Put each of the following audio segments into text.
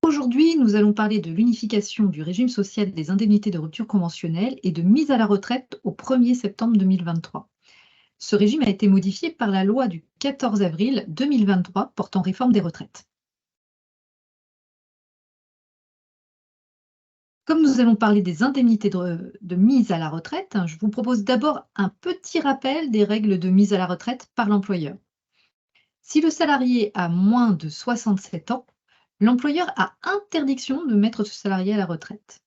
Aujourd'hui, nous allons parler de l'unification du régime social des indemnités de rupture conventionnelle et de mise à la retraite au 1er septembre 2023. Ce régime a été modifié par la loi du 14 avril 2023 portant réforme des retraites. Comme nous allons parler des indemnités de mise à la retraite, je vous propose d'abord un petit rappel des règles de mise à la retraite par l'employeur. Si le salarié a moins de 67 ans, l'employeur a interdiction de mettre ce salarié à la retraite.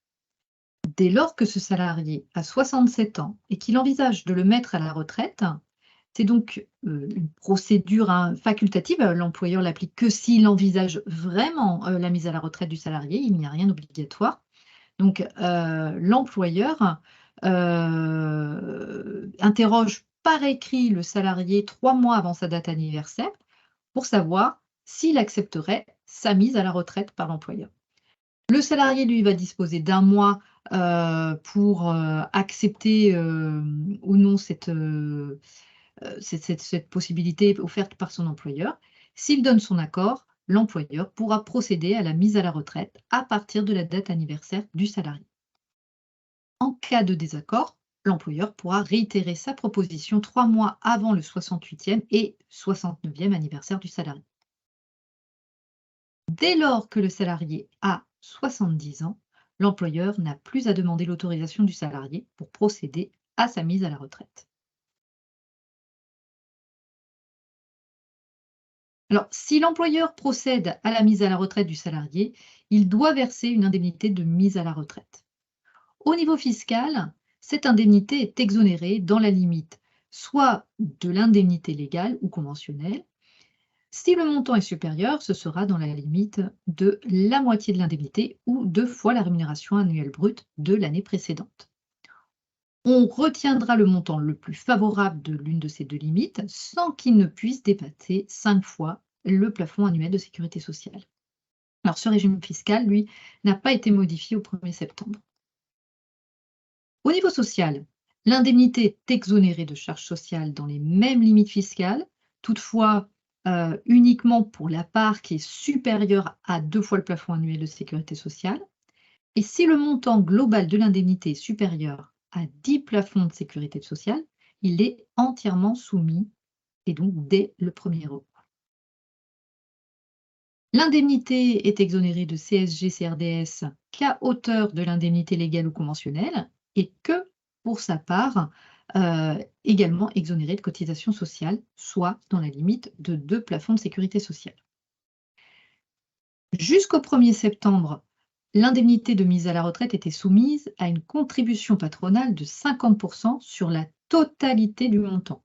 Dès lors que ce salarié a 67 ans et qu'il envisage de le mettre à la retraite, c'est donc une procédure facultative. L'employeur l'applique que s'il envisage vraiment la mise à la retraite du salarié. Il n'y a rien d'obligatoire. Donc, l'employeur interroge par écrit le salarié 3 mois avant sa date anniversaire pour savoir s'il accepterait sa mise à la retraite par l'employeur. Le salarié, lui, va disposer d'1 mois pour accepter ou non cette possibilité offerte par son employeur. S'il donne son accord, l'employeur pourra procéder à la mise à la retraite à partir de la date anniversaire du salarié. En cas de désaccord, l'employeur pourra réitérer sa proposition 3 mois avant le 68e et 69e anniversaire du salarié. Dès lors que le salarié a 70 ans, l'employeur n'a plus à demander l'autorisation du salarié pour procéder à sa mise à la retraite. Alors, si l'employeur procède à la mise à la retraite du salarié, il doit verser une indemnité de mise à la retraite. Au niveau fiscal, cette indemnité est exonérée dans la limite soit de l'indemnité légale ou conventionnelle. Si le montant est supérieur, ce sera dans la limite de la moitié de l'indemnité ou 2 fois la rémunération annuelle brute de l'année précédente. On retiendra le montant le plus favorable de l'une de ces deux limites sans qu'il ne puisse dépasser 5 fois le plafond annuel de sécurité sociale. Alors ce régime fiscal, lui, n'a pas été modifié au 1er septembre. Au niveau social, l'indemnité est exonérée de charges sociales dans les mêmes limites fiscales, toutefois uniquement pour la part qui est supérieure à 2 fois le plafond annuel de sécurité sociale. Et si le montant global de l'indemnité est supérieur à 10 plafonds de sécurité sociale, il est entièrement soumis, et donc dès le 1er euro. L'indemnité est exonérée de CSG-CRDS qu'à hauteur de l'indemnité légale ou conventionnelle et que pour sa part également exonérée de cotisations sociales, soit dans la limite de 2 plafonds de sécurité sociale. Jusqu'au 1er septembre, l'indemnité de mise à la retraite était soumise à une contribution patronale de 50% sur la totalité du montant.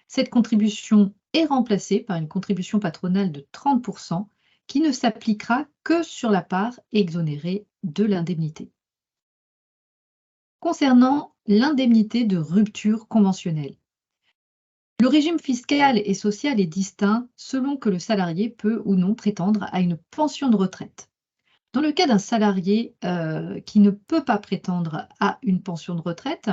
Cette contribution est remplacée par une contribution patronale de 30% qui ne s'appliquera que sur la part exonérée de l'indemnité. Concernant l'indemnité de rupture conventionnelle, le régime fiscal et social est distinct selon que le salarié peut ou non prétendre à une pension de retraite. Dans le cas d'un salarié qui ne peut pas prétendre à une pension de retraite,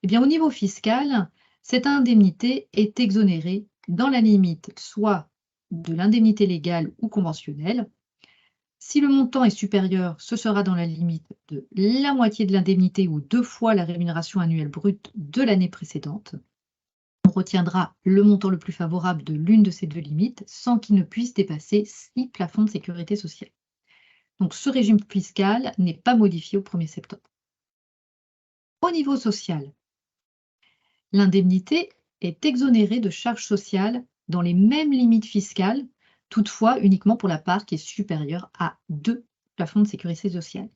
eh bien, au niveau fiscal, cette indemnité est exonérée dans la limite soit de l'indemnité légale ou conventionnelle. Si le montant est supérieur, ce sera dans la limite de la moitié de l'indemnité ou 2 fois la rémunération annuelle brute de l'année précédente. On retiendra le montant le plus favorable de l'une de ces deux limites sans qu'il ne puisse dépasser 6 plafonds de sécurité sociale. Donc ce régime fiscal n'est pas modifié au 1er septembre. Au niveau social, l'indemnité est exonérée de charges sociales dans les mêmes limites fiscales, toutefois uniquement pour la part qui est supérieure à 2 plafonds de sécurité sociale.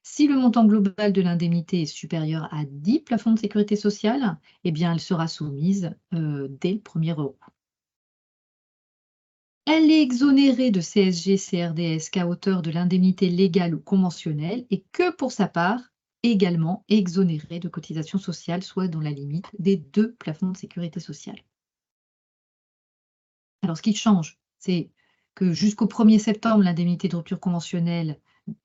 Si le montant global de l'indemnité est supérieur à 10 plafonds de sécurité sociale, eh bien elle sera soumise dès le 1er euro. Elle est exonérée de CSG-CRDS qu'à hauteur de l'indemnité légale ou conventionnelle et que pour sa part, également exonérée de cotisations sociales, soit dans la limite des 2 plafonds de sécurité sociale. Alors ce qui change, c'est que jusqu'au 1er septembre, l'indemnité de rupture conventionnelle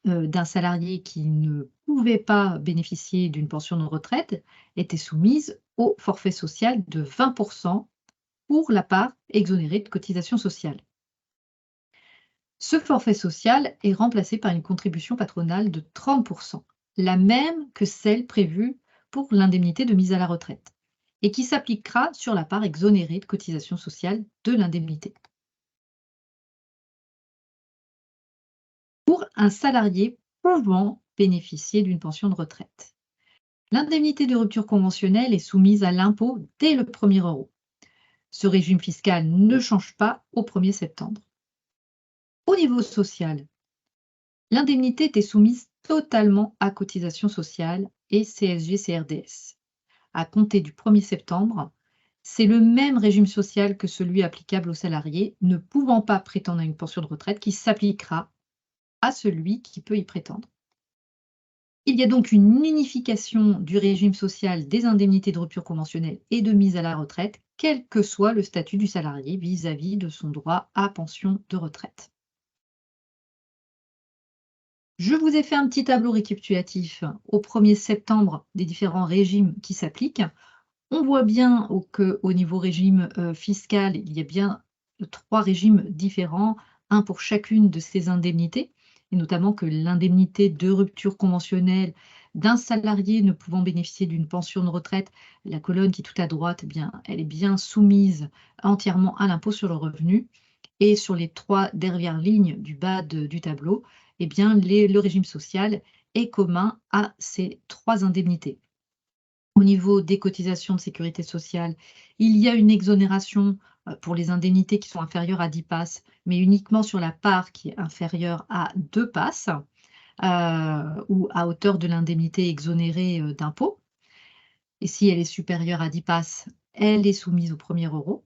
d'un salarié qui ne pouvait pas bénéficier d'une pension de retraite était soumise au forfait social de 20% pour la part exonérée de cotisations sociales. Ce forfait social est remplacé par une contribution patronale de 30%, la même que celle prévue pour l'indemnité de mise à la retraite, et qui s'appliquera sur la part exonérée de cotisation sociale de l'indemnité. Pour un salarié pouvant bénéficier d'une pension de retraite, l'indemnité de rupture conventionnelle est soumise à l'impôt dès le premier euro. Ce régime fiscal ne change pas au 1er septembre. Au niveau social, l'indemnité était soumise totalement à cotisation sociale et CSG-CRDS. À compter du 1er septembre, c'est le même régime social que celui applicable aux salariés ne pouvant pas prétendre à une pension de retraite qui s'appliquera à celui qui peut y prétendre. Il y a donc une unification du régime social des indemnités de rupture conventionnelle et de mise à la retraite, quel que soit le statut du salarié vis-à-vis de son droit à pension de retraite. Je vous ai fait un petit tableau récapitulatif au 1er septembre des différents régimes qui s'appliquent. On voit bien qu'au niveau régime fiscal, il y a bien 3 régimes différents, un pour chacune de ces indemnités, et notamment que l'indemnité de rupture conventionnelle d'un salarié ne pouvant bénéficier d'une pension de retraite, la colonne qui est tout à droite, eh bien, elle est bien soumise entièrement à l'impôt sur le revenu. Et sur les 3 dernières lignes du bas du tableau, eh bien, le régime social est commun à ces 3 indemnités. Au niveau des cotisations de sécurité sociale, il y a une exonération pour les indemnités qui sont inférieures à 10 PASS, mais uniquement sur la part qui est inférieure à 2 PASS ou à hauteur de l'indemnité exonérée d'impôt. Et si elle est supérieure à 10 PASS, elle est soumise au 1er euro.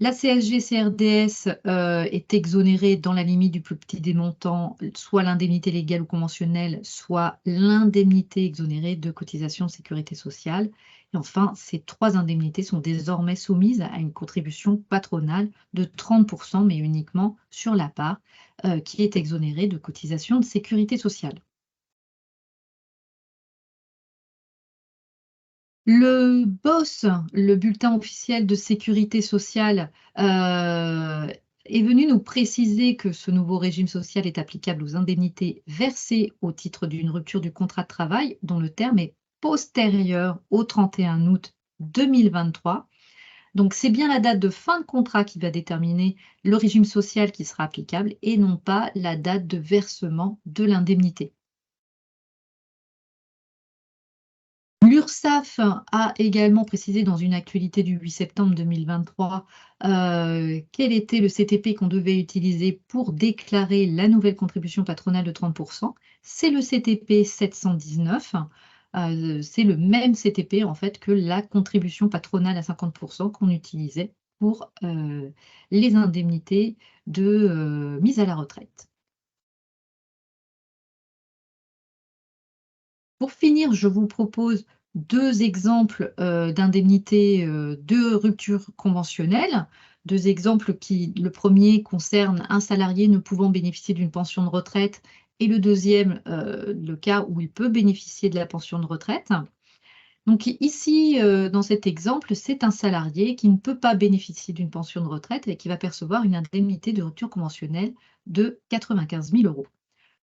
La CSG-CRDS est exonérée dans la limite du plus petit des montants, soit l'indemnité légale ou conventionnelle, soit l'indemnité exonérée de cotisation de sécurité sociale. Et enfin, ces 3 indemnités sont désormais soumises à une contribution patronale de 30%, mais uniquement sur la part qui est exonérée de cotisation de sécurité sociale. Le BOSS, le bulletin officiel de sécurité sociale, est venu nous préciser que ce nouveau régime social est applicable aux indemnités versées au titre d'une rupture du contrat de travail dont le terme est postérieur au 31 août 2023. Donc c'est bien la date de fin de contrat qui va déterminer le régime social qui sera applicable et non pas la date de versement de l'indemnité. L'URSSAF a également précisé dans une actualité du 8 septembre 2023 quel était le CTP qu'on devait utiliser pour déclarer la nouvelle contribution patronale de 30%. C'est le CTP 719. C'est le même CTP en fait que la contribution patronale à 50% qu'on utilisait pour les indemnités de mise à la retraite. Pour finir, je vous propose 2 exemples d'indemnités de rupture conventionnelle. 2 exemples qui, le premier concerne un salarié ne pouvant bénéficier d'une pension de retraite et le deuxième, le cas où il peut bénéficier de la pension de retraite. Donc ici, dans cet exemple, c'est un salarié qui ne peut pas bénéficier d'une pension de retraite et qui va percevoir une indemnité de rupture conventionnelle de 95 000 €.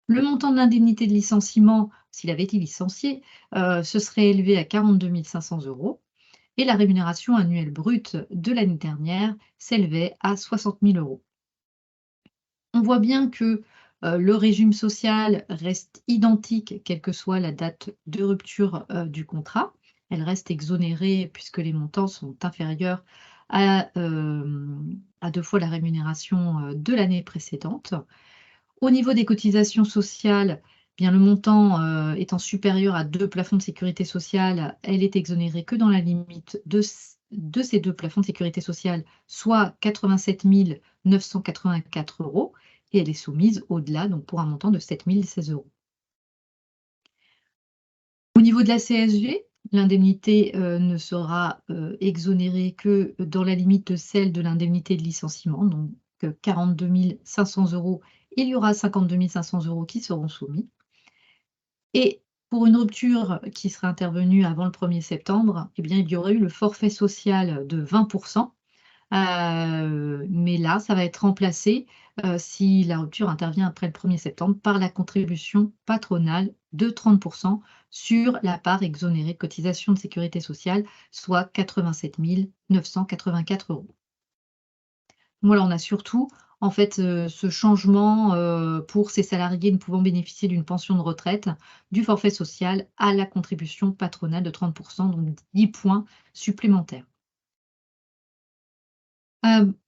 Le montant de l'indemnité de licenciement, s'il avait été licencié, se serait élevé à 42 500 € et la rémunération annuelle brute de l'année dernière s'élevait à 60 000 €. On voit bien que le régime social reste identique, quelle que soit la date de rupture du contrat. Elle reste exonérée puisque les montants sont inférieurs à 2 fois la rémunération de l'année précédente. Au niveau des cotisations sociales, bien le montant étant supérieur à 2 plafonds de sécurité sociale, elle est exonérée que dans la limite de ces 2 plafonds de sécurité sociale, soit 87 984 €, et elle est soumise au-delà, donc pour un montant de 7 016 €. Au niveau de la CSG, l'indemnité ne sera exonérée que dans la limite de celle de l'indemnité de licenciement, donc 42 500 €. Il y aura 52 500 € qui seront soumis. Et pour une rupture qui serait intervenue avant le 1er septembre, eh bien, il y aurait eu le forfait social de 20%, Mais là, ça va être remplacé, si la rupture intervient après le 1er septembre, par la contribution patronale de 30% sur la part exonérée de cotisation de sécurité sociale, soit 87 984 €. Voilà, on a surtout, en fait, ce changement, pour ces salariés ne pouvant bénéficier d'une pension de retraite, du forfait social à la contribution patronale de 30%, donc 10 points supplémentaires.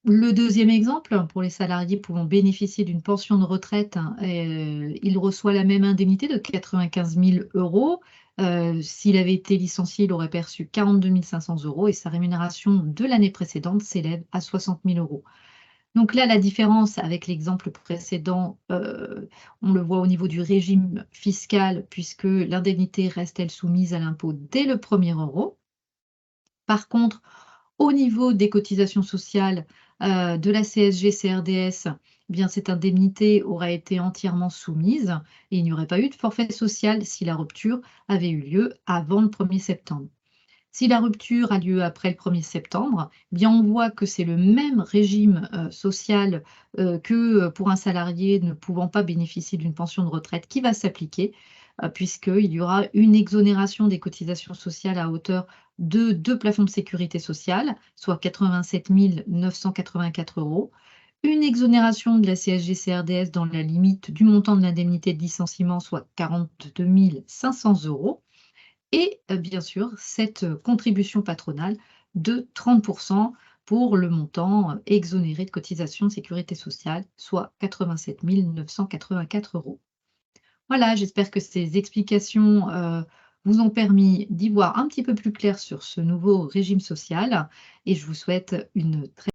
Le deuxième exemple, pour les salariés pouvant bénéficier d'une pension de retraite, il reçoit la même indemnité de 95 000 €. S'il avait été licencié, il aurait perçu 42 500 € et sa rémunération de l'année précédente s'élève à 60 000 €. Donc là, la différence avec l'exemple précédent, on le voit au niveau du régime fiscal puisque l'indemnité reste, elle, soumise à l'impôt dès le premier euro. Par contre, au niveau des cotisations sociales, de la CSG-CRDS, eh bien cette indemnité aurait été entièrement soumise et il n'y aurait pas eu de forfait social si la rupture avait eu lieu avant le 1er septembre. Si la rupture a lieu après le 1er septembre, eh bien on voit que c'est le même régime, social, que, pour un salarié ne pouvant pas bénéficier d'une pension de retraite qui va s'appliquer, puisqu'il y aura une exonération des cotisations sociales à hauteur de 2 plafonds de sécurité sociale, soit 87 984 €, une exonération de la CSG-CRDS dans la limite du montant de l'indemnité de licenciement, soit 42 500 € et bien sûr cette, contribution patronale de 30% pour le montant, exonéré de cotisation de sécurité sociale, soit 87 984 €. Voilà, j'espère que ces explications, vous ont permis d'y voir un petit peu plus clair sur ce nouveau régime social et je vous souhaite une très